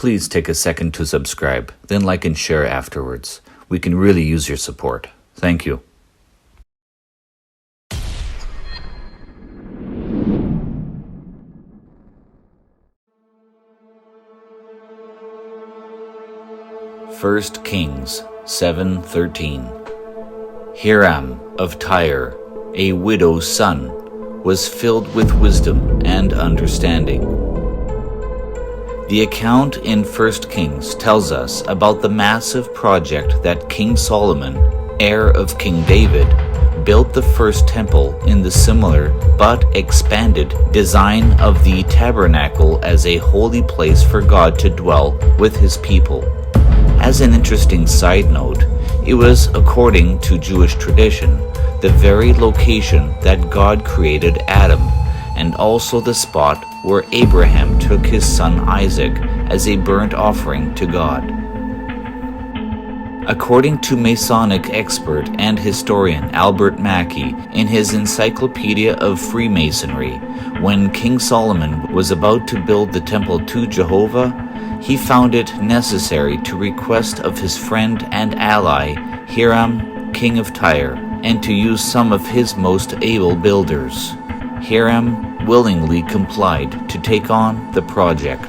Please take a second to subscribe, then like and share afterwards. We can really use your support. Thank you. First Kings 7:13. Hiram of Tyre, a widow's son, was filled with wisdom and understanding. The account in 1 Kings tells us about the massive project that King Solomon, heir of King David, built the first temple in the similar but expanded design of the tabernacle as a holy place for God to dwell with his people. As an interesting side note, it was, according to Jewish tradition, the very location that God created Adam, and also the spot where Abraham took his son Isaac as a burnt offering to God. According to Masonic expert and historian Albert Mackey in his Encyclopedia of Freemasonry, when King Solomon was about to build the temple to Jehovah, he found it necessary to request of his friend and ally Hiram, king of Tyre, and to use some of his most able builders. Hiram willingly complied to take on the project.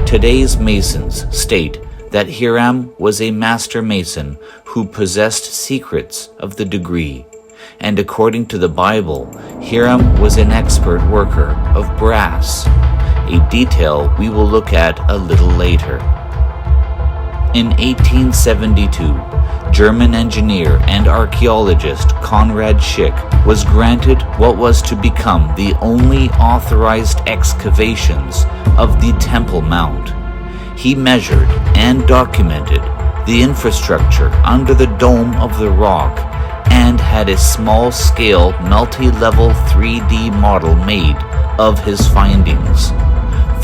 Today's Masons state that Hiram was a master mason who possessed secrets of the degree, and according to the Bible, Hiram was an expert worker of brass, a detail we will look at a little later. In 1872, German engineer and archaeologist Konrad Schick was granted what was to become the only authorized excavations of the Temple Mount. He measured and documented the infrastructure under the dome of the rock and had a small-scale multi-level 3D model made of his findings.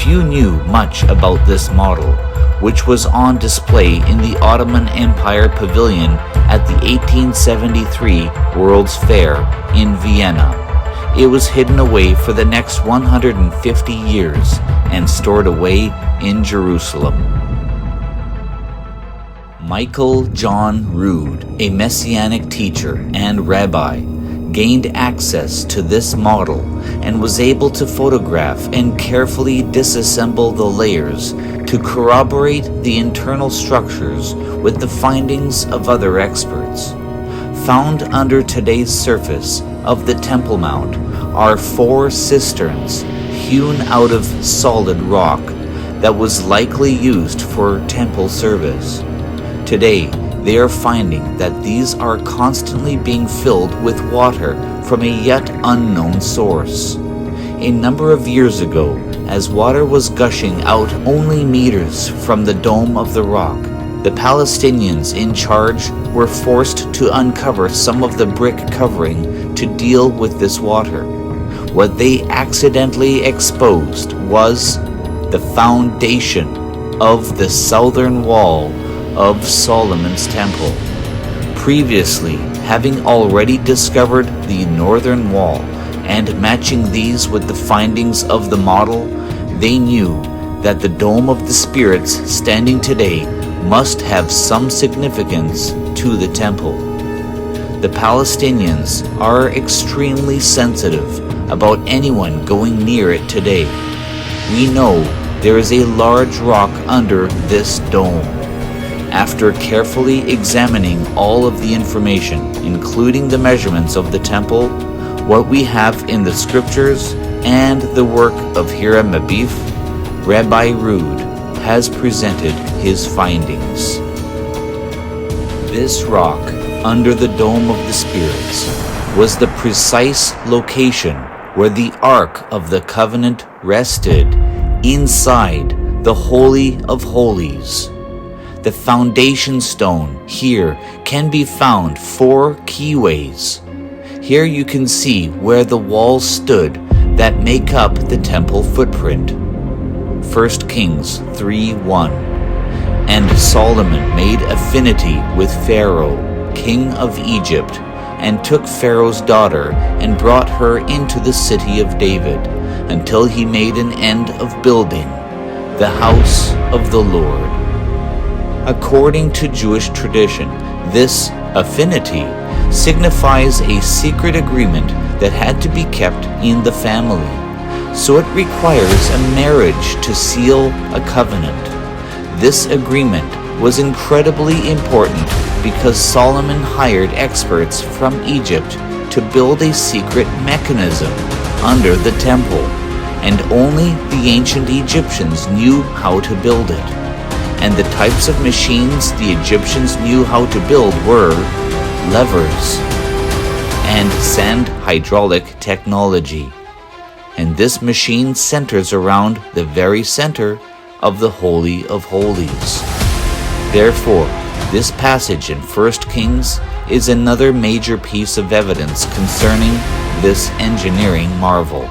Few knew much about this model, which was on display in the Ottoman Empire Pavilion at the 1873 World's Fair in Vienna. It was hidden away for the next 150 years and stored away in Jerusalem. Michael John Rood, a Messianic teacher and rabbi, gained access to this model and was able to photograph and carefully disassemble the layers to corroborate the internal structures with the findings of other experts. Found under today's surface of the Temple Mount are 4 cisterns hewn out of solid rock that was likely used for temple service. Today, they are finding that these are constantly being filled with water from a yet unknown source. A number of years ago, as water was gushing out only meters from the dome of the rock, the Palestinians in charge were forced to uncover some of the brick covering to deal with this water. What they accidentally exposed was the foundation of the southern wall of Solomon's temple. Previously, having already discovered the northern wall and matching these with the findings of the model, they knew that the Dome of the Spirits standing today must have some significance to the temple. The Palestinians are extremely sensitive about anyone going near it today. We know there is a large rock under this dome. After carefully examining all of the information, including the measurements of the temple, what we have in the scriptures, and the work of Hiram Abif, Rabbi Rood has presented his findings. This rock under the Dome of the Spirits was the precise location where the Ark of the Covenant rested inside the Holy of Holies. The foundation stone here can be found 4 key ways. Here you can see where the walls stood that make up the temple footprint. 1 Kings 3:1. And Solomon made affinity with Pharaoh, king of Egypt, and took Pharaoh's daughter and brought her into the city of David, until he made an end of building. the house of the Lord. According to Jewish tradition, this affinity signifies a secret agreement that had to be kept in the family. So it requires a marriage to seal a covenant. This agreement was incredibly important because Solomon hired experts from Egypt to build a secret mechanism under the temple, and only the ancient Egyptians knew how to build it. And the types of machines the Egyptians knew how to build were levers and sand hydraulic technology. And this machine centers around the very center of the Holy of Holies. Therefore, this passage in 1 Kings is another major piece of evidence concerning this engineering marvel.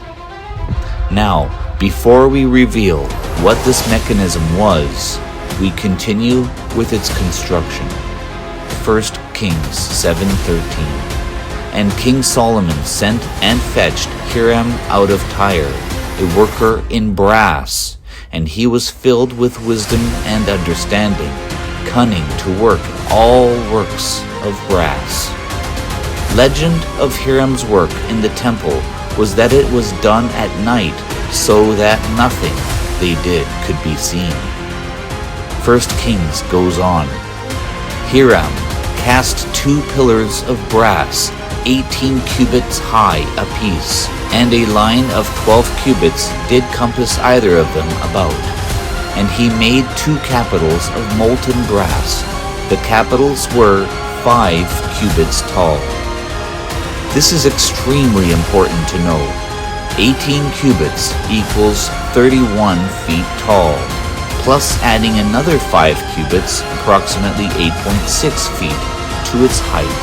Now, before we reveal what this mechanism was, we continue with its construction. 1 Kings 7:13. And King Solomon sent and fetched Hiram out of Tyre, a worker in brass, and he was filled with wisdom and understanding, cunning to work all works of brass. Legend of Hiram's work in the temple was that it was done at night so that nothing they did could be seen. 1 Kings goes on. Hiram cast 2 pillars of brass, 18 cubits high apiece, and a line of 12 cubits did compass either of them about. And he made 2 capitals of molten brass. The capitals were 5 cubits tall. This is extremely important to know. 18 cubits equals 31 feet tall, plus adding another 5 cubits, approximately 8.6 feet, to its height.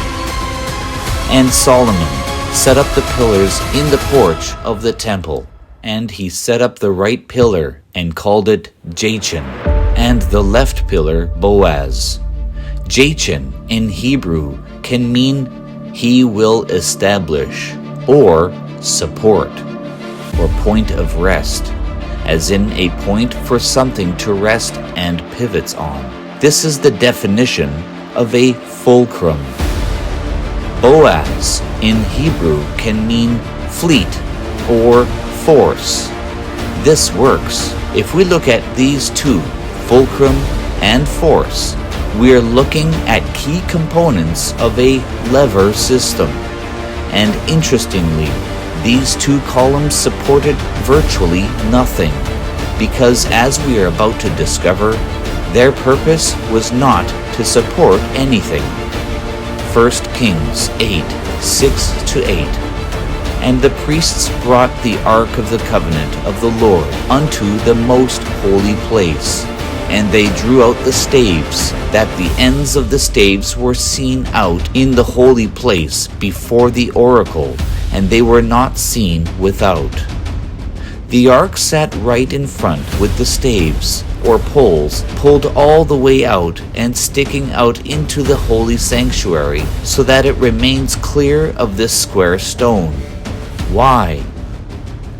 And Solomon set up the pillars in the porch of the temple, and he set up the right pillar and called it Jachin, and the left pillar Boaz. Jachin in Hebrew can mean he will establish, or support, or point of rest, as in a point for something to rest and pivots on. This is the definition of a fulcrum. Boaz in Hebrew can mean fleet or force. This works. If we look at these two, fulcrum and force, we are looking at key components of a lever system. And interestingly, these 2 columns supported virtually nothing, because as we are about to discover, their purpose was not to support anything. 1 Kings 8:6-8. And the priests brought the ark of the covenant of the Lord unto the most holy place, and they drew out the staves, that the ends of the staves were seen out in the holy place before the oracle, and they were not seen without. The ark sat right in front with the staves, or poles, pulled all the way out and sticking out into the holy sanctuary, so that it remains clear of this square stone. Why?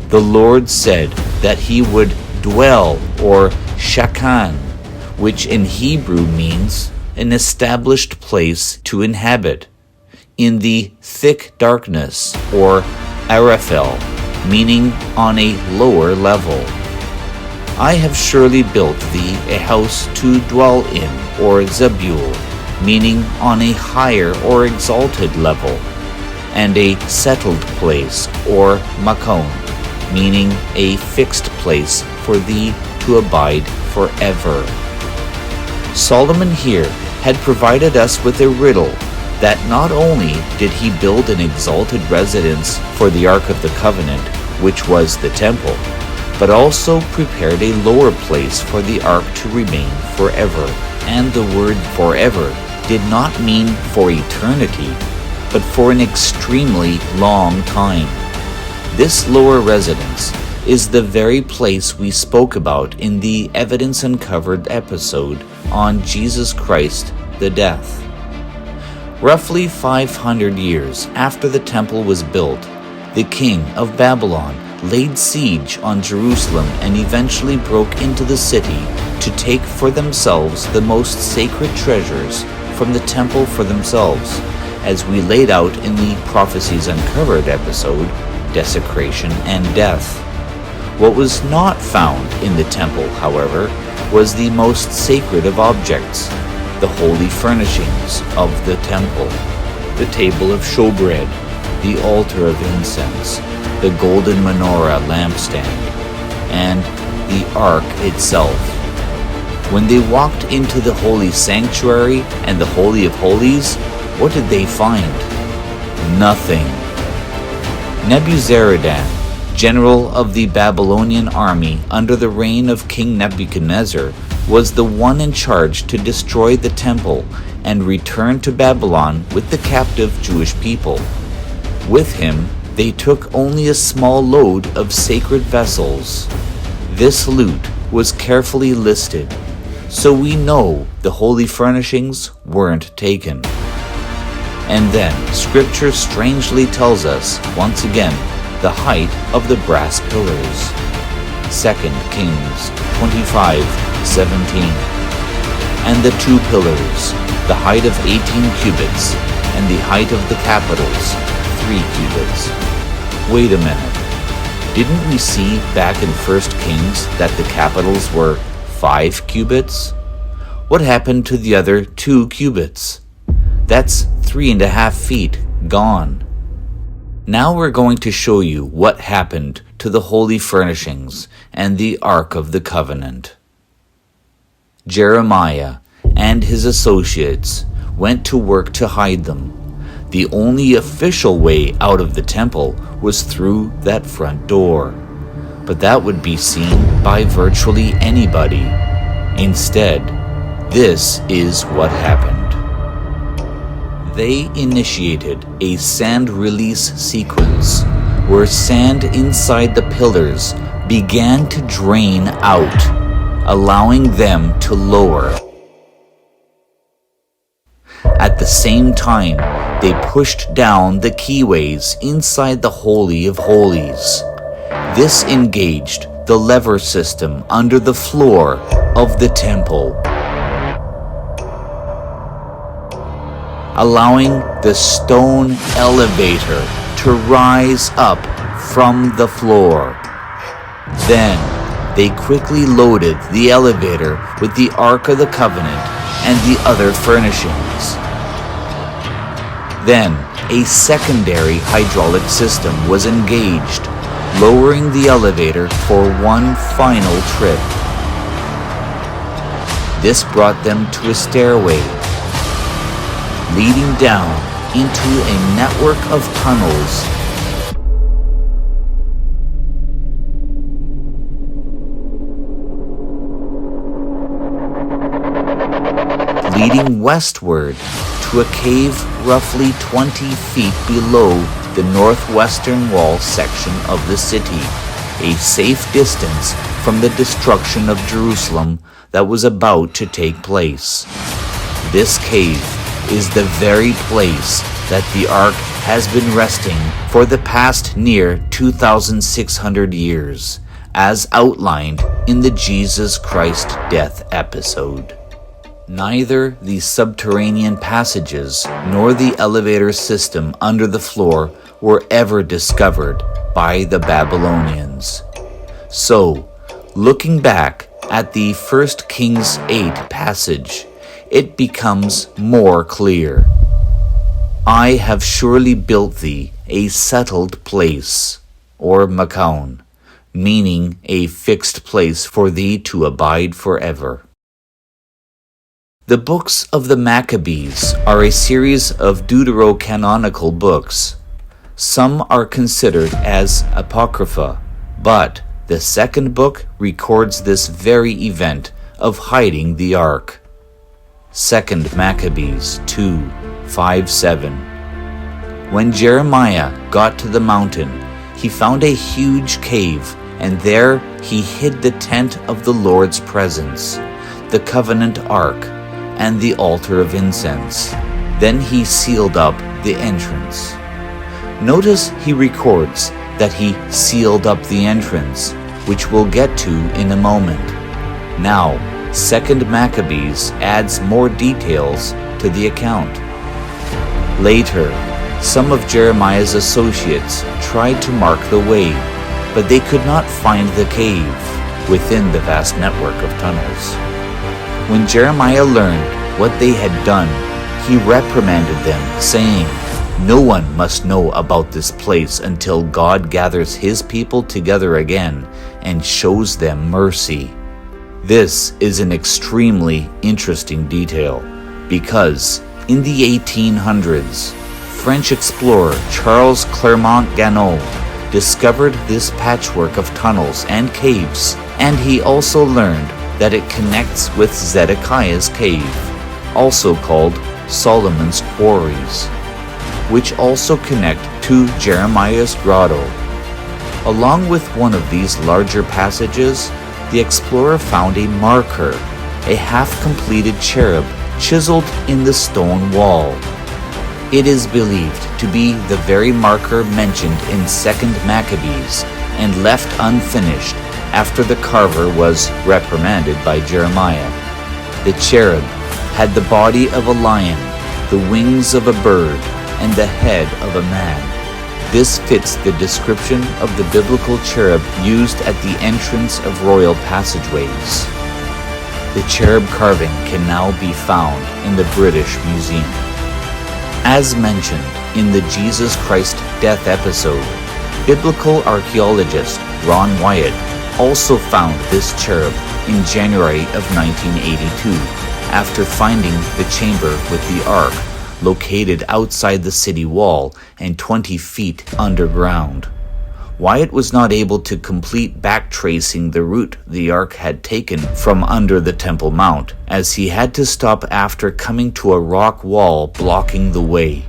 The Lord said that he would dwell, or shakan, which in Hebrew means an established place to inhabit, in the thick darkness, or Araphel, meaning on a lower level. I have surely built thee a house to dwell in, or Zebul, meaning on a higher or exalted level, and a settled place, or Makon, meaning a fixed place for thee to abide forever. Solomon here had provided us with a riddle that not only did he build an exalted residence for the Ark of the Covenant, which was the temple, but also prepared a lower place for the Ark to remain forever. And the word forever did not mean for eternity, but for an extremely long time. This lower residence is the very place we spoke about in the Evidence Uncovered episode on Jesus Christ, the death. Roughly 500 years after the temple was built, the king of Babylon laid siege on Jerusalem and eventually broke into the city to take for themselves the most sacred treasures from the temple for themselves, as we laid out in the Prophecies Uncovered episode, Desecration and Death. What was not found in the temple, however, was the most sacred of objects, the holy furnishings of the temple, the table of showbread, the altar of incense, the golden menorah lampstand, and the ark itself. When they walked into the holy sanctuary and the Holy of Holies, what did they find? Nothing. Nebuzaradan, general of the Babylonian army under the reign of King Nebuchadnezzar, was the one in charge to destroy the temple and return to Babylon with the captive Jewish people. With him, they took only a small load of sacred vessels. This loot was carefully listed, so we know the holy furnishings weren't taken. And then, Scripture strangely tells us, once again, the height of the brass pillars. 2 Kings 25:17. And the two pillars, the height of 18 cubits, and the height of the capitals, 3 cubits. Wait a minute. Didn't we see back in 1 Kings that the capitals were 5 cubits? What happened to the other 2 cubits? That's 3.5 feet gone. Now we're going to show you what happened to the holy furnishings and the Ark of the Covenant. Jeremiah and his associates went to work to hide them. The only official way out of the temple was through that front door, but that would be seen by virtually anybody. Instead, this is what happened. They initiated a sand release sequence where sand inside the pillars began to drain out, allowing them to lower. At the same time, they pushed down the keyways inside the Holy of Holies. This engaged the lever system under the floor of the temple, allowing the stone elevator to rise up from the floor. Then, they quickly loaded the elevator with the Ark of the Covenant and the other furnishings. Then, a secondary hydraulic system was engaged, lowering the elevator for one final trip. This brought them to a stairway leading down into a network of tunnels leading westward to a cave roughly 20 feet below the northwestern wall section of the city, a safe distance from the destruction of Jerusalem that was about to take place. This cave is the very place that the Ark has been resting for the past near 2,600 years, as outlined in the Jesus Christ death episode. Neither the subterranean passages nor the elevator system under the floor were ever discovered by the Babylonians. So, looking back at the 1 Kings 8 passage, it becomes more clear. I have surely built thee a settled place, or Makaon, meaning a fixed place for thee to abide forever. The books of the Maccabees are a series of deuterocanonical books. Some are considered as apocrypha, but the second book records this very event of hiding the ark. 2 Maccabees 2:5-7. When Jeremiah got to the mountain, he found a huge cave, and there he hid the tent of the Lord's presence, the covenant ark, and the altar of incense. Then he sealed up the entrance. Notice he records that he sealed up the entrance, which we'll get to in a moment. Now, 2nd Maccabees adds more details to the account. Later, some of Jeremiah's associates tried to mark the way, but they could not find the cave within the vast network of tunnels. When Jeremiah learned what they had done, he reprimanded them, saying, "No one must know about this place until God gathers his people together again and shows them mercy." This is an extremely interesting detail because in the 1800s, French explorer Charles Clermont-Ganneau discovered this patchwork of tunnels and caves, and he also learned that it connects with Zedekiah's cave, also called Solomon's Quarries, which also connect to Jeremiah's grotto. Along with one of these larger passages, the explorer found a marker, a half-completed cherub chiseled in the stone wall. It is believed to be the very marker mentioned in 2nd Maccabees and left unfinished after the carver was reprimanded by Jeremiah. The cherub had the body of a lion, the wings of a bird, and the head of a man. This fits the description of the biblical cherub used at the entrance of royal passageways. The cherub carving can now be found in the British Museum. As mentioned in the Jesus Christ death episode, biblical archaeologist Ron Wyatt also found this cherub in January of 1982 after finding the chamber with the ark located outside the city wall and 20 feet underground. Wyatt was not able to complete backtracing the route the ark had taken from under the Temple Mount, as he had to stop after coming to a rock wall blocking the way.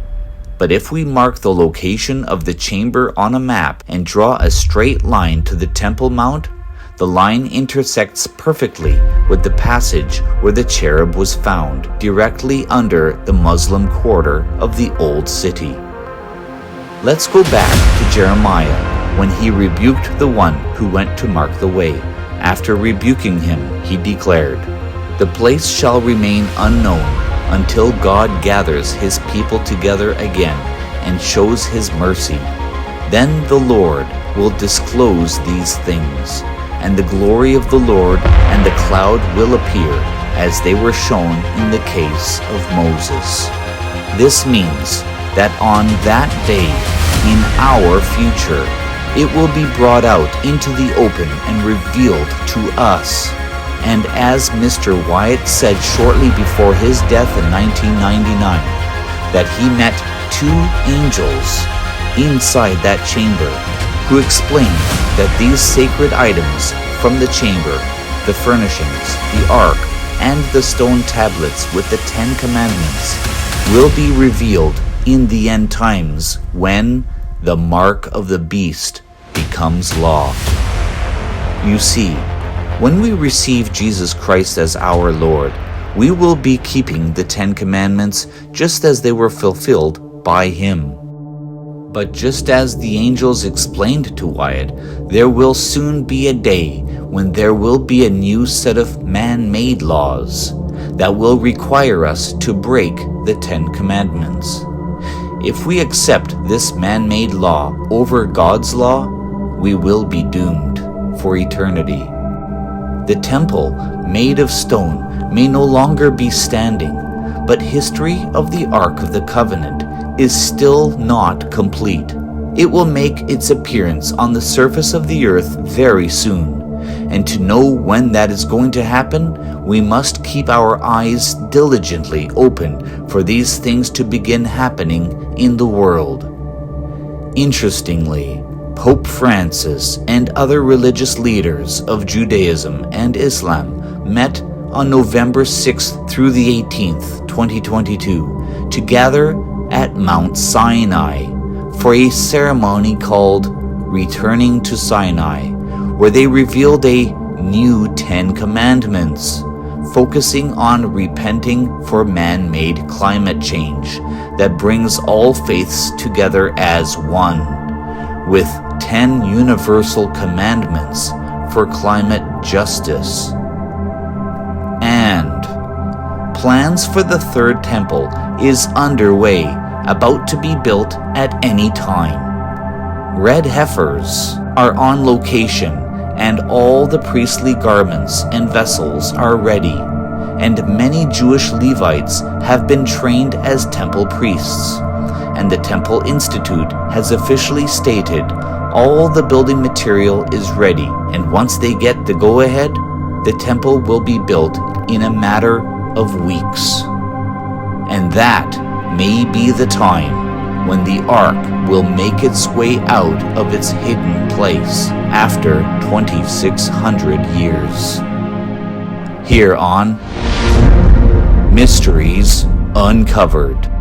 But if we mark the location of the chamber on a map and draw a straight line to the Temple Mount, the line intersects perfectly with the passage where the cherub was found, directly under the Muslim quarter of the Old City. Let's go back to Jeremiah when he rebuked the one who went to mark the way. After rebuking him, he declared, "The place shall remain unknown until God gathers his people together again and shows his mercy. Then the Lord will disclose these things, and the glory of the Lord and the cloud will appear, as they were shown in the case of Moses." This means that on that day, in our future, it will be brought out into the open and revealed to us. And as Mr. Wyatt said shortly before his death in 1999, that he met two angels inside that chamber who explained that these sacred items from the chamber, the furnishings, the ark, and the stone tablets with the 10 Commandments will be revealed in the end times when the mark of the beast becomes law. You see, when we receive Jesus Christ as our Lord, we will be keeping the 10 Commandments just as they were fulfilled by Him. But just as the angels explained to Wyatt, there will soon be a day when there will be a new set of man-made laws that will require us to break the 10 Commandments. If we accept this man-made law over God's law, we will be doomed for eternity. The temple, made of stone, may no longer be standing, but history of the Ark of the Covenant is still not complete. It will make its appearance on the surface of the earth very soon, and to know when that is going to happen, we must keep our eyes diligently open for these things to begin happening in the world. Interestingly, Pope Francis and other religious leaders of Judaism and Islam met on November 6th through the 18th, 2022, to gather at Mount Sinai for a ceremony called Returning to Sinai, where they revealed a new 10 Commandments, focusing on repenting for man-made climate change that brings all faiths together as one, with 10 universal commandments for climate justice, and plans for the third temple is underway, about to be built at any time. Red heifers are on location, and all the priestly garments and vessels are ready, and many Jewish Levites have been trained as temple priests, and the Temple Institute has officially stated all the building material is ready, and once they get the go-ahead, the temple will be built in a matter of weeks. And that may be the time when the ark will make its way out of its hidden place after 2,600 years. Here on Mysteries Uncovered.